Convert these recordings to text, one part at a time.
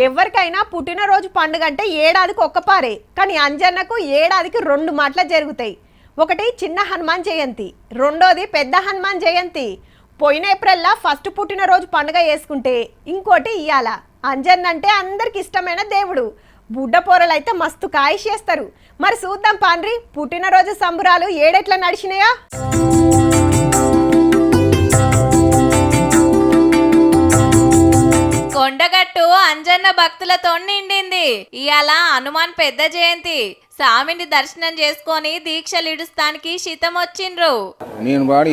ఎవరికైనా పుట్టినరోజు పండుగ అంటే ఏడాదికి ఒక్కపారే, కానీ అంజన్నకు ఏడాదికి 2 మాటలు జరుగుతాయి. ఒకటి చిన్న హనుమాన్ జయంతి, రెండోది పెద్ద హనుమాన్ జయంతి. పోయిన ఏప్రిల్లో ఫస్ట్ పుట్టినరోజు పండుగ చేసుకుంటే ఇంకోటి ఇయ్యాల. అంజన్న అంటే అందరికి ఇష్టమైన దేవుడు. బుడ్డ పోరలు అయితే మస్తు కాయిష్ చేస్తారు. మరి చూద్దాం పాండ్రి, పుట్టినరోజు సంబురాలు ఏడెట్లా నడిచినాయా. కొండగట్టు అంజన్న భక్తులతో నిండింది. ఇయాల హనుమాన్ పెద్ద జయంతి. స్వామిని దర్శనం చేసుకొని దీక్షలు ఇడుస్తానికి శితం వచ్చిండ్రు. నేను వాడి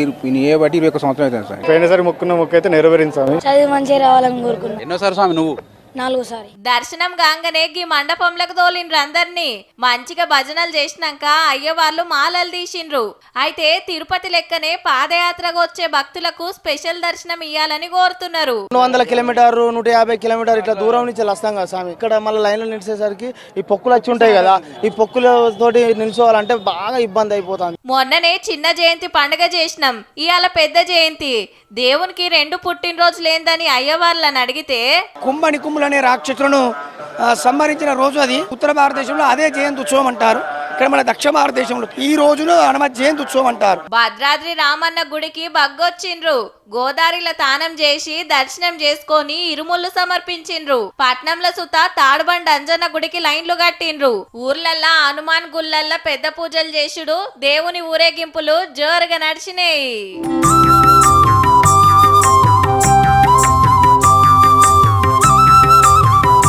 ఏ బట్టి 21 సంవత్సరం అవుతుంది సార్. పోయినసారి మొక్కున్న మొక్కు అయితే నెరవేరించాము. చదివి మంచిగా రావాలని కోరుకున్నాను. ఎన్నోసారి స్వామి నువ్వు? 4వ సారి. దర్శనం గాంగనే గీ మండపంలకు తోలిండ్రు అందరినీ. మంచిగా భజనలు చేసినాక అయ్యవార్లు మాలలు తీసిండ్రు. అయితే తిరుపతి లెక్కనే పాదయాత్రగా వచ్చే భక్తులకు స్పెషల్ దర్శనం ఇయ్యాలని కోరుతున్నారు. 100 కిలోమీటర్ 150 కిలోమీటర్ ఇట్లా దూరం నుంచి వస్తాం కదా స్వామి. ఇక్కడ మళ్ళీ లైన్లో నిలిచేసరికి ఈ పొక్కులు వచ్చి ఉంటాయి కదా, ఈ పొక్కులతోటి నిలిచోవాలంటే బాగా ఇబ్బంది అయిపోతుంది. మొన్ననే చిన్న జయంతి పండుగ చేసినాం, ఇవాళ పెద్ద జయంతి. దేవునికి 2 పుట్టినరోజులు ఏందని అయ్యవార్లను అడిగితే కుంభని కుమ్ములనే రాక్షసులను సంహరించిన రోజు అది. ఉత్తర భారతదేశంలో అదే జయంతి ఉత్సవం అంటారు. ఇక్కడ మన దక్షిణ భారతదేశంలో ఈ రోజును హనుమత్ జయంతి ఉత్సవం అంటారు. భద్రాద్రి రామన్న గుడికి బగ్గొచ్చిండ్రు. గోదారిలో తానం చేసి దర్శనం చేసుకొని ఇరుముళ్ళు సమర్పించిండ్రు. పట్నంలో సుత తాడుబండ అంజన్న గుడికి లైన్లు కట్టిండ్రు. ఊర్లల్లా హనుమాన్ గుళ్ళల్లా పెద్ద పూజలు చేసుడు, దేవుని ఊరేగింపులు జోరుగా నడిచినాయి.